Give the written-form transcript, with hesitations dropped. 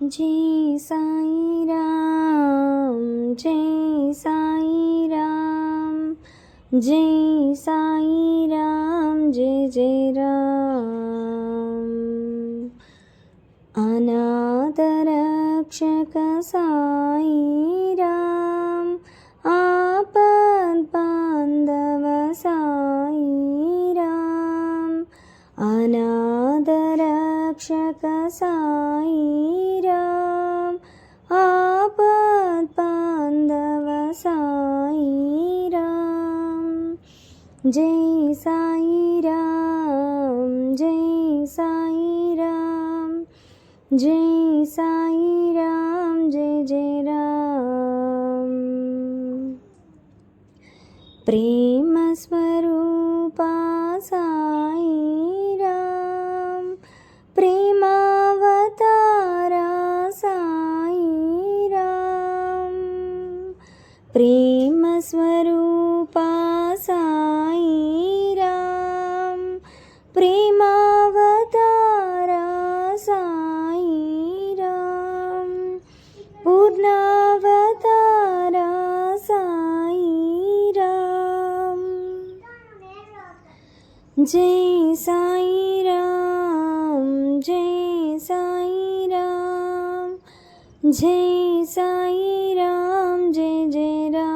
जय साई राम, जय साई राम, जय साई राम, जय जय राम। अनाथ रक्षक साई राम, आपद बांधव साई राम। अनाथ रक्षक साई राम, आपद बांधव साई राम। जय साई राम, जय साई राम, जय साई राम, जय जय राम। प्रेम स्वरूपा साई राम, प्रेमावतारा साई राम। प्रेम स्वरूपा साई राम, प्रेमावतारा साई राम। पूर्णावतारा साई राम। जय साई राम, जय साई राम, जय साई राम, जय जय राम।